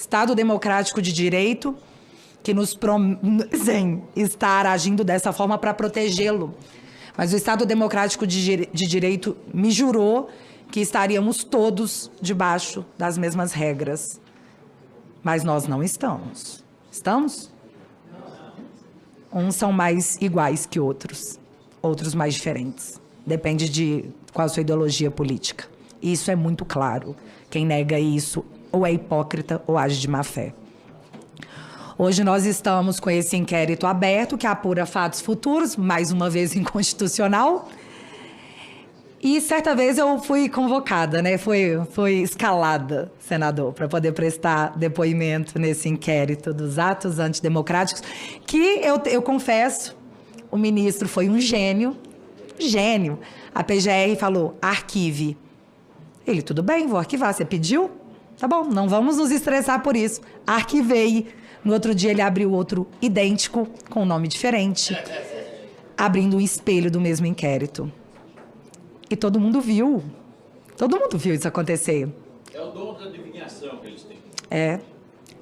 Estado democrático de direito que nos prometem estar agindo dessa forma para protegê-lo. Mas o Estado democrático de direito me jurou que estaríamos todos debaixo das mesmas regras. Mas nós não estamos. Estamos? Uns são mais iguais que outros, outros mais diferentes. Depende de qual a sua ideologia política. Isso é muito claro. Quem nega isso ou é hipócrita ou age de má fé. Hoje nós estamos com esse inquérito aberto que apura fatos futuros, mais uma vez inconstitucional. E certa vez eu fui convocada, né? Foi escalada, senador, para poder prestar depoimento nesse inquérito dos atos antidemocráticos, que eu confesso, o ministro foi um gênio. A PGR falou, arquive. Ele, tudo bem, vou arquivar. Você pediu? Tá bom, não vamos nos estressar por isso. Arquivei. No outro dia ele abriu outro idêntico, com um nome diferente, abrindo um espelho do mesmo inquérito. E todo mundo viu. Todo mundo viu isso acontecer. É o dom da adivinhação que eles têm. É,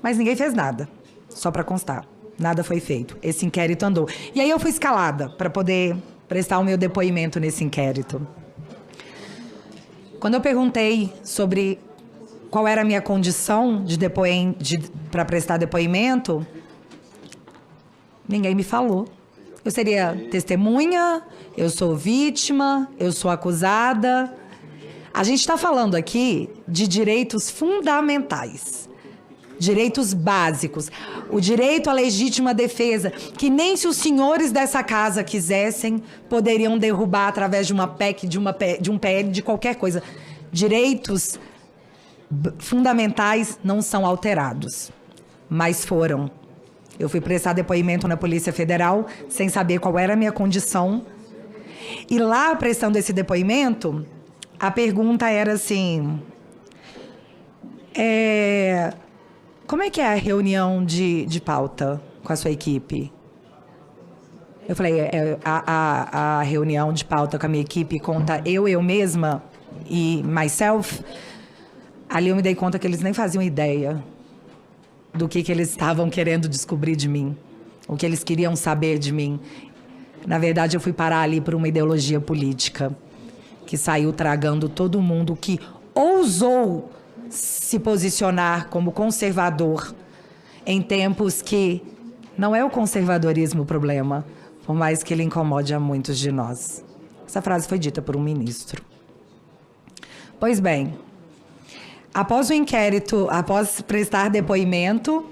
mas ninguém fez nada, só para constar. Nada foi feito. Esse inquérito andou. E aí eu fui escalada para poder prestar o meu depoimento nesse inquérito. Quando eu perguntei sobre qual era a minha condição para prestar depoimento, ninguém me falou. Eu seria testemunha, eu sou vítima, eu sou acusada. A gente está falando aqui de direitos fundamentais, direitos básicos. O direito à legítima defesa, que nem se os senhores dessa casa quisessem, poderiam derrubar através de uma PEC, de um PL, de qualquer coisa. Direitos fundamentais não são alterados, mas foram. Eu fui prestar depoimento na Polícia Federal sem saber qual era a minha condição. E lá, prestando esse depoimento, a pergunta era assim... como é que é a reunião de pauta com a sua equipe? Eu falei, a reunião de pauta com a minha equipe conta eu mesma e myself. Ali eu me dei conta que eles nem faziam ideia do que eles estavam querendo descobrir de mim, o que eles queriam saber de mim. Na verdade, eu fui parar ali por uma ideologia política que saiu tragando todo mundo que ousou se posicionar como conservador em tempos que não é o conservadorismo o problema, por mais que ele incomode a muitos de nós. Essa frase foi dita por um ministro. Pois bem, após o inquérito, após prestar depoimento,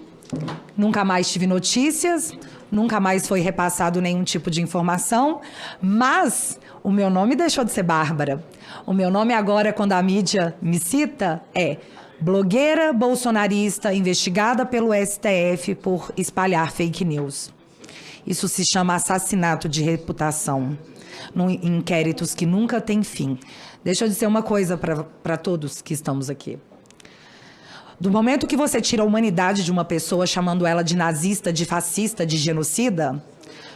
nunca mais tive notícias, nunca mais foi repassado nenhum tipo de informação, mas o meu nome deixou de ser Bárbara. O meu nome agora, quando a mídia me cita, é blogueira bolsonarista investigada pelo STF por espalhar fake news. Isso se chama assassinato de reputação, em inquéritos que nunca têm fim. Deixa eu dizer uma coisa para todos que estamos aqui. Do momento que você tira a humanidade de uma pessoa, chamando ela de nazista, de fascista, de genocida,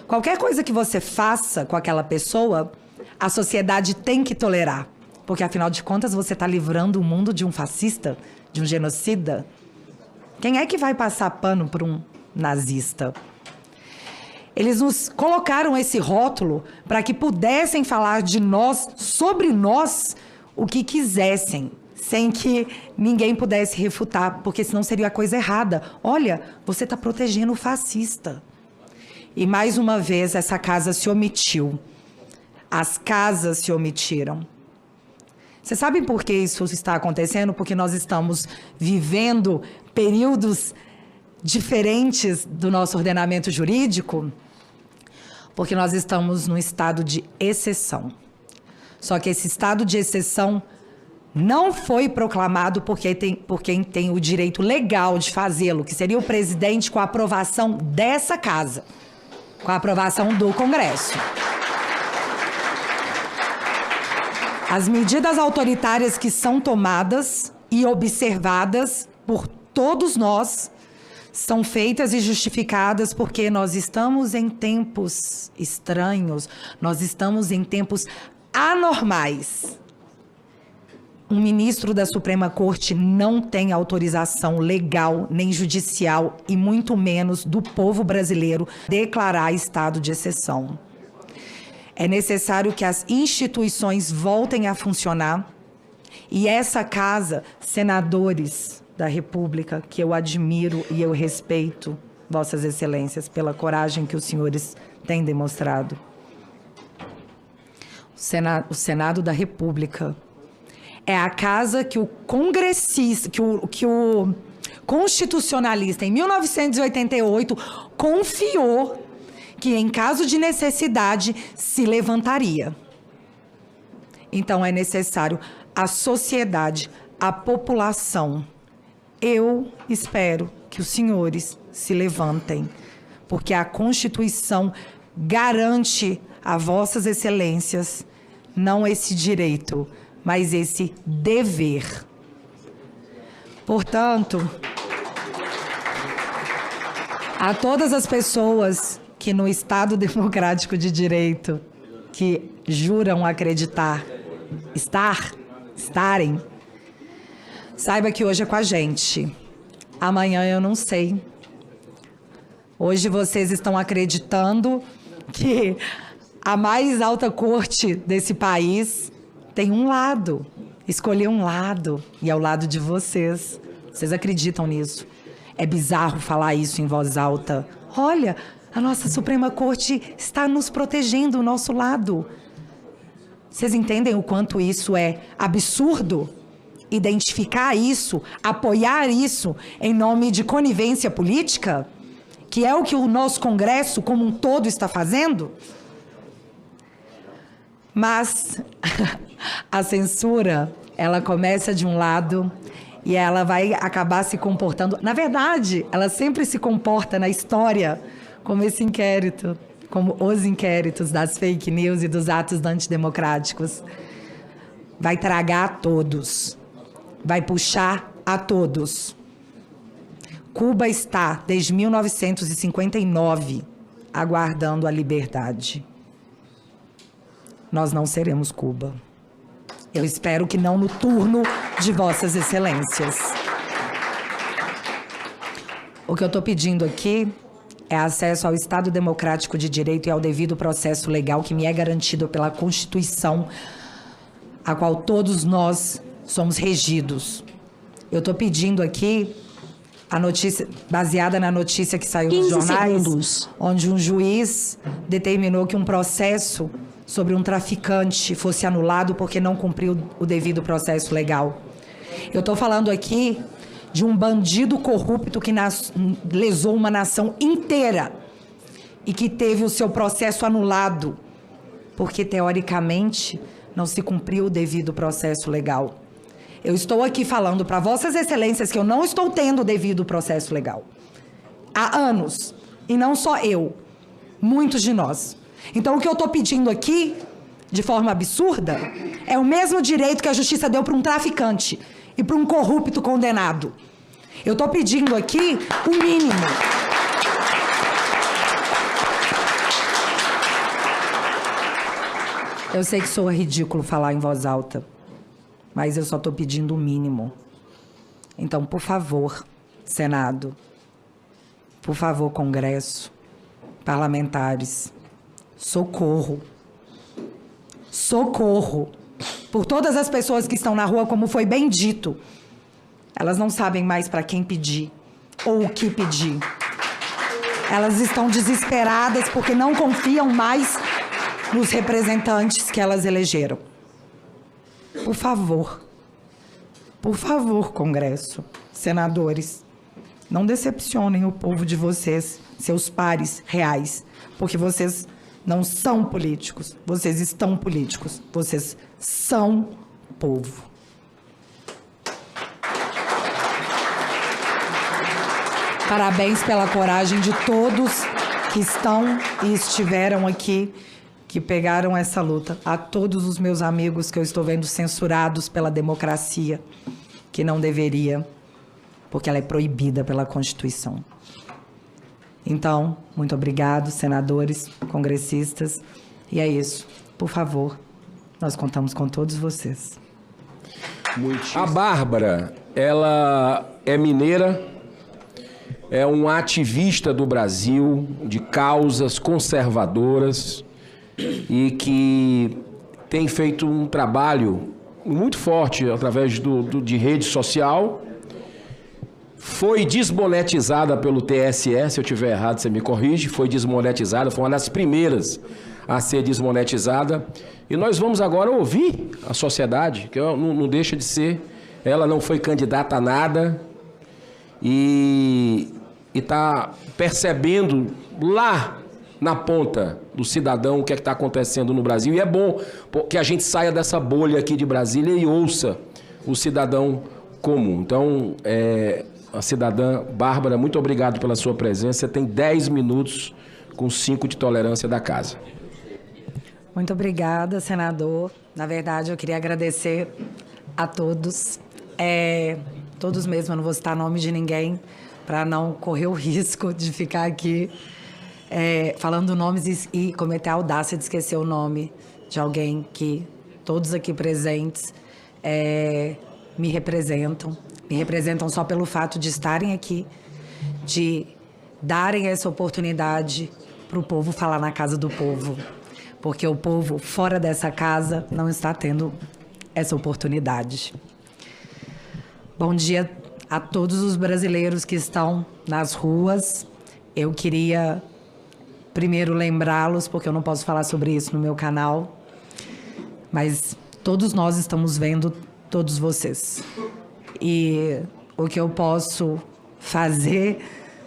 qualquer coisa que você faça com aquela pessoa, a sociedade tem que tolerar. Porque, afinal de contas, você está livrando o mundo de um fascista, de um genocida. Quem é que vai passar pano por um nazista? Eles nos colocaram esse rótulo para que pudessem falar de nós, sobre nós, o que quisessem, sem que ninguém pudesse refutar, porque senão seria a coisa errada. Olha, você está protegendo o fascista. E, mais uma vez, essa casa se omitiu. As casas se omitiram. Vocês sabem por que isso está acontecendo? Porque nós estamos vivendo períodos diferentes do nosso ordenamento jurídico, porque nós estamos num estado de exceção. Só que esse estado de exceção não foi proclamado por quem tem o direito legal de fazê-lo, que seria o presidente, com a aprovação dessa casa, com a aprovação do Congresso. As medidas autoritárias que são tomadas e observadas por todos nós são feitas e justificadas porque nós estamos em tempos estranhos, nós estamos em tempos anormais. Um ministro da Suprema Corte não tem autorização legal nem judicial e muito menos do povo brasileiro declarar estado de exceção. É necessário que as instituições voltem a funcionar e essa casa, senadores da República, que eu admiro e eu respeito, Vossas Excelências, pela coragem que os senhores têm demonstrado. O Senado da República é a casa que o congressista, que o constitucionalista, em 1988, confiou que, em caso de necessidade, se levantaria. Então, é necessário a sociedade, a população. Eu espero que os senhores se levantem, porque a Constituição garante a Vossas Excelências não esse direito, mas esse dever. Portanto, a todas as pessoas que no Estado Democrático de Direito, que juram acreditar, estarem, saiba que hoje é com a gente. Amanhã eu não sei. Hoje vocês estão acreditando que a mais alta corte desse país tem um lado, escolheu um lado, e é o lado de vocês. Vocês acreditam nisso? É bizarro falar isso em voz alta. Olha, a nossa Suprema Corte está nos protegendo, o nosso lado. Vocês entendem o quanto isso é absurdo? Identificar isso, apoiar isso em nome de conivência política? Que é o que o nosso Congresso como um todo está fazendo? Mas a censura, ela começa de um lado e ela vai acabar se comportando... Na verdade, ela sempre se comporta na história como esse inquérito, como os inquéritos das fake news e dos atos antidemocráticos. Vai tragar a todos, vai puxar a todos. Cuba está, desde 1959, aguardando a liberdade. Nós não seremos Cuba. Eu espero que não no turno de Vossas Excelências. O que eu estou pedindo aqui é acesso ao Estado Democrático de Direito e ao devido processo legal que me é garantido pela Constituição, a qual todos nós somos regidos. Eu estou pedindo aqui a notícia, baseada na notícia que saiu nos jornais, segundos. Onde um juiz determinou que um processo sobre um traficante fosse anulado porque não cumpriu o devido processo legal. Eu estou falando aqui de um bandido corrupto que lesou uma nação inteira e que teve o seu processo anulado porque, teoricamente, não se cumpriu o devido processo legal. Eu estou aqui falando para Vossas Excelências que eu não estou tendo o devido processo legal. Há anos. E não só eu. Muitos de nós. Então, o que eu estou pedindo aqui, de forma absurda, é o mesmo direito que a justiça deu para um traficante e para um corrupto condenado. Eu estou pedindo aqui o mínimo. Eu sei que soa ridículo falar em voz alta, mas eu só estou pedindo o mínimo. Então, por favor, Senado, por favor, Congresso, parlamentares, socorro. Socorro. Por todas as pessoas que estão na rua, como foi bem dito. Elas não sabem mais para quem pedir ou o que pedir. Elas estão desesperadas porque não confiam mais nos representantes que elas elegeram. Por favor, Congresso, senadores, não decepcionem o povo de vocês, seus pares reais, porque vocês não são políticos, vocês estão políticos, vocês são povo. Parabéns pela coragem de todos que estão e estiveram aqui, que pegaram essa luta. A todos os meus amigos que eu estou vendo censurados pela democracia, que não deveria, porque ela é proibida pela Constituição. Então, muito obrigado, senadores, congressistas. E é isso. Por favor, nós contamos com todos vocês. A Bárbara, ela é mineira, é um ativista do Brasil, de causas conservadoras e que tem feito um trabalho muito forte através de rede social. Foi desmonetizada pelo TSE, se eu estiver errado, você me corrige. Foi desmonetizada, foi uma das primeiras a ser desmonetizada. E nós vamos agora ouvir a sociedade, que não deixa de ser. Ela não foi candidata a nada e está percebendo lá na ponta do cidadão o que é que está acontecendo no Brasil. E é bom que a gente saia dessa bolha aqui de Brasília e ouça o cidadão comum. Então, a cidadã Bárbara, muito obrigado pela sua presença. Você tem 10 minutos com 5 de tolerância da casa. Muito obrigada, senador. Na verdade, eu queria agradecer a todos. Todos mesmo, eu não vou citar nome de ninguém, para não correr o risco de ficar aqui falando nomes e cometer a audácia de esquecer o nome de alguém que todos aqui presentes me representam. Me representam só pelo fato de estarem aqui, de darem essa oportunidade para o povo falar na casa do povo. Porque o povo fora dessa casa não está tendo essa oportunidade. Bom dia a todos os brasileiros que estão nas ruas. Eu queria primeiro lembrá-los, porque eu não posso falar sobre isso no meu canal, mas todos nós estamos vendo todos vocês. E o que eu posso fazer,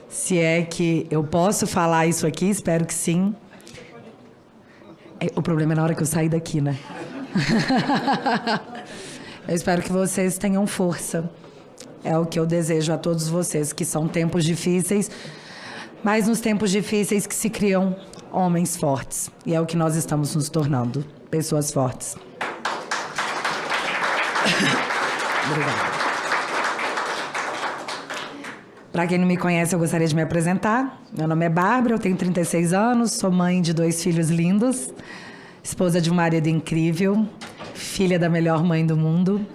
se é que eu posso falar isso aqui, espero que sim. O problema é na hora que eu sair daqui, né? Eu espero que vocês tenham força. É o que eu desejo a todos vocês, que são tempos difíceis, mas nos tempos difíceis que se criam homens fortes. E é o que nós estamos nos tornando, pessoas fortes. Obrigada. Para quem não me conhece, eu gostaria de me apresentar. Meu nome é Bárbara, eu tenho 36 anos, sou mãe de 2 filhos lindos, esposa de um marido incrível, filha da melhor mãe do mundo.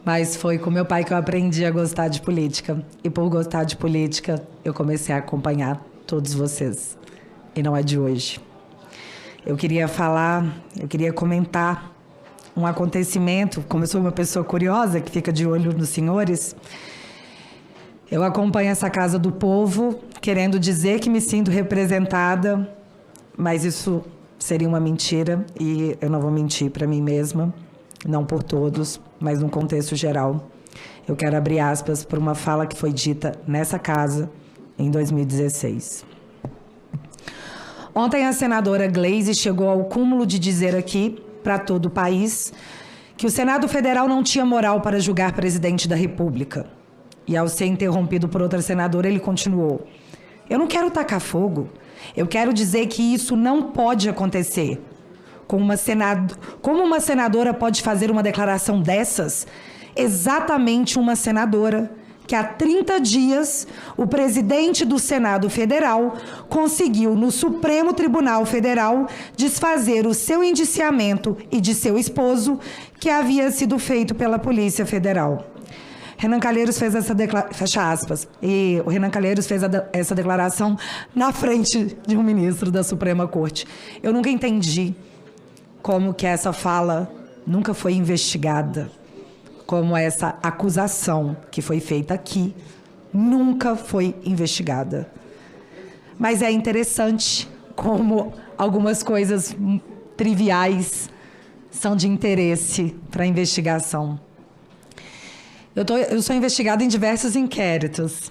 Mas foi com meu pai que eu aprendi a gostar de política. E por gostar de política, eu comecei a acompanhar todos vocês. E não é de hoje. Eu queria comentar um acontecimento. Como eu sou uma pessoa curiosa, que fica de olho nos senhores, eu acompanho essa Casa do Povo, querendo dizer que me sinto representada, mas isso seria uma mentira, e eu não vou mentir para mim mesma, não por todos, mas num contexto geral. Eu quero abrir aspas para uma fala que foi dita nessa casa em 2016. Ontem a senadora Gleisi chegou ao cúmulo de dizer aqui, para todo o país, que o Senado Federal não tinha moral para julgar presidente da República. E ao ser interrompido por outra senadora, ele continuou: eu não quero tacar fogo, eu quero dizer que isso não pode acontecer. Como uma senadora pode fazer uma declaração dessas? Exatamente uma senadora que há 30 dias o presidente do Senado Federal conseguiu no Supremo Tribunal Federal desfazer o seu indiciamento e de seu esposo, que havia sido feito pela Polícia Federal. Renan Calheiros fez essa declaração, fecha aspas, e o Renan Calheiros fez essa declaração na frente de um ministro da Suprema Corte. Eu nunca entendi como que essa fala nunca foi investigada, como essa acusação que foi feita aqui nunca foi investigada. Mas é interessante como algumas coisas triviais são de interesse para a investigação. Eu sou investigada em diversos inquéritos.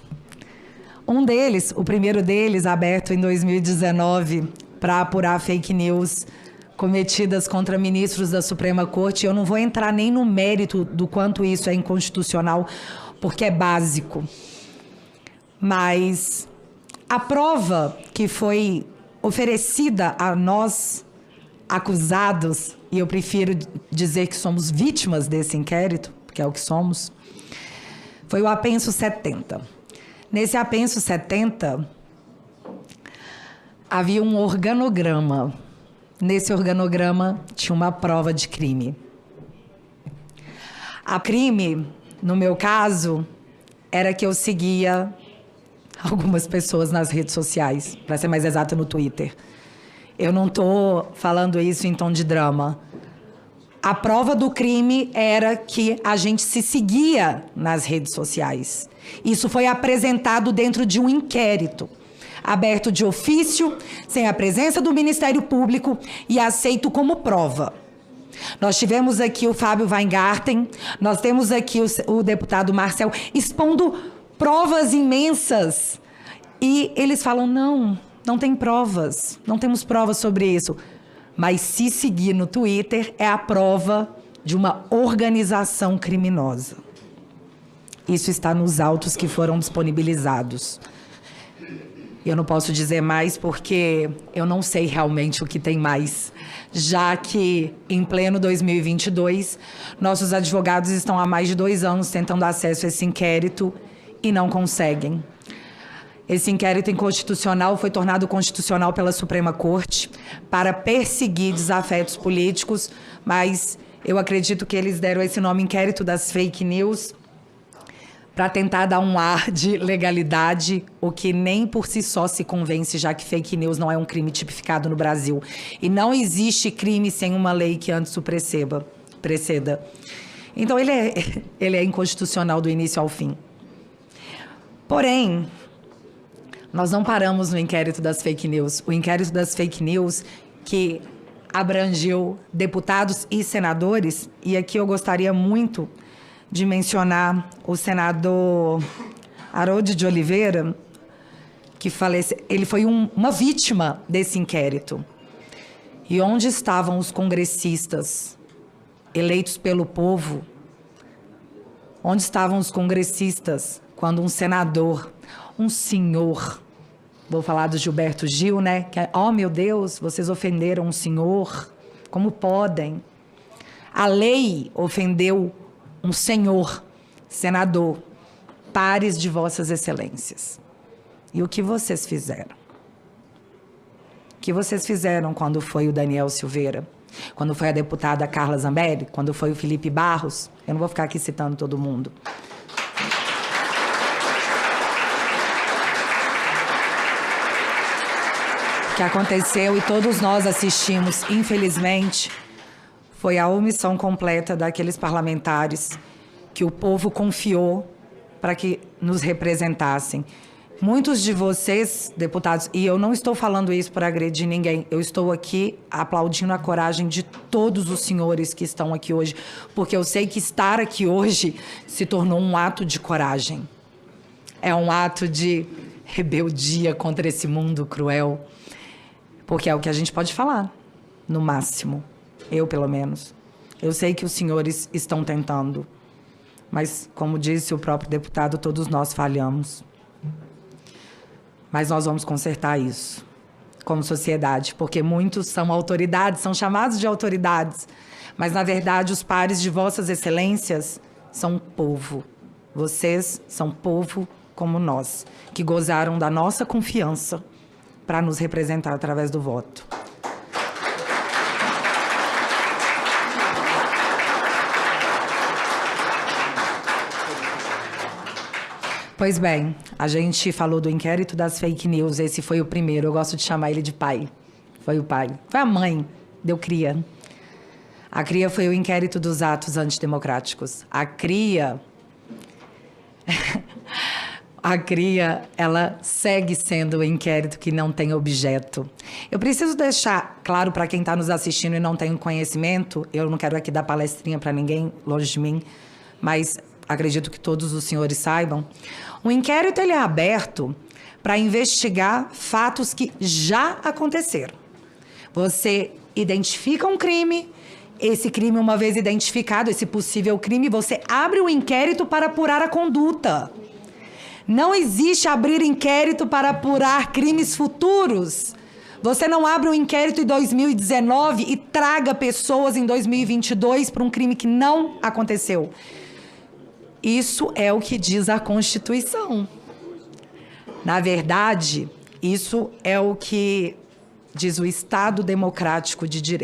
Um deles, o primeiro deles, aberto em 2019, para apurar fake news cometidas contra ministros da Suprema Corte. Eu não vou entrar nem no mérito do quanto isso é inconstitucional, porque é básico. Mas a prova que foi oferecida a nós, acusados, e eu prefiro dizer que somos vítimas desse inquérito, porque é o que somos, foi o apenso 70. Nesse apenso 70, havia um organograma. Nesse organograma tinha uma prova de crime. A crime, no meu caso, era que eu seguia algumas pessoas nas redes sociais, para ser mais exata, no Twitter. Eu não estou falando isso em tom de drama. A prova do crime era que a gente se seguia nas redes sociais. Isso foi apresentado dentro de um inquérito, aberto de ofício, sem a presença do Ministério Público e aceito como prova. Nós tivemos aqui o Fábio Weingarten, nós temos aqui o deputado Marcel expondo provas imensas. E eles falam, não tem provas, não temos provas sobre isso. Mas se seguir no Twitter é a prova de uma organização criminosa. Isso está nos autos que foram disponibilizados. Eu não posso dizer mais porque eu não sei realmente o que tem mais, já que, em pleno 2022, nossos advogados estão há mais de 2 anos tentando acesso a esse inquérito e não conseguem. Esse inquérito inconstitucional foi tornado constitucional pela Suprema Corte para perseguir desafetos políticos, mas eu acredito que eles deram esse nome inquérito das fake news para tentar dar um ar de legalidade, o que nem por si só se convence, já que fake news não é um crime tipificado no Brasil. E não existe crime sem uma lei que antes o preceda. Então, ele é inconstitucional do início ao fim. Porém, nós não paramos no inquérito das fake news. O inquérito das fake news, que abrangeu deputados e senadores, e aqui eu gostaria muito de mencionar o senador Harold de Oliveira, que faleceu. Ele foi uma vítima desse inquérito. E onde estavam os congressistas eleitos pelo povo? Onde estavam os congressistas quando um senador, um senhor, vou falar do Gilberto Gil, né? Que, oh, meu Deus, vocês ofenderam um senhor, como podem? A lei ofendeu um senhor, senador, pares de vossas excelências. E o que vocês fizeram? O que vocês fizeram quando foi o Daniel Silveira? Quando foi a deputada Carla Zambelli? Quando foi o Felipe Barros? Eu não vou ficar aqui citando todo mundo. O que aconteceu, e todos nós assistimos, infelizmente, foi a omissão completa daqueles parlamentares que o povo confiou para que nos representassem. Muitos de vocês, deputados, e eu não estou falando isso para agredir ninguém, eu estou aqui aplaudindo a coragem de todos os senhores que estão aqui hoje, porque eu sei que estar aqui hoje se tornou um ato de coragem. É um ato de rebeldia contra esse mundo cruel, porque é o que a gente pode falar, no máximo. Eu, pelo menos. Eu sei que os senhores estão tentando, mas, como disse o próprio deputado, todos nós falhamos. Mas nós vamos consertar isso, como sociedade, porque muitos são autoridades, são chamados de autoridades, mas, na verdade, os pares de vossas excelências são povo. Vocês são povo como nós, que gozaram da nossa confiança para nos representar através do voto. Pois bem, a gente falou do inquérito das fake news, esse foi o primeiro, eu gosto de chamar ele de pai. Foi o pai. Foi a mãe, deu cria. A cria foi o inquérito dos atos antidemocráticos. A cria, ela segue sendo o inquérito que não tem objeto. Eu preciso deixar claro para quem está nos assistindo e não tem conhecimento, eu não quero aqui dar palestrinha para ninguém, longe de mim, mas acredito que todos os senhores saibam. O inquérito ele é aberto para investigar fatos que já aconteceram. Você identifica um crime, esse crime, uma vez identificado, esse possível crime, você abre o inquérito para apurar a conduta. Não existe abrir inquérito para apurar crimes futuros. Você não abre um inquérito em 2019 e traga pessoas em 2022 para um crime que não aconteceu. Isso é o que diz a Constituição. Na verdade, isso é o que diz o Estado Democrático de Direito.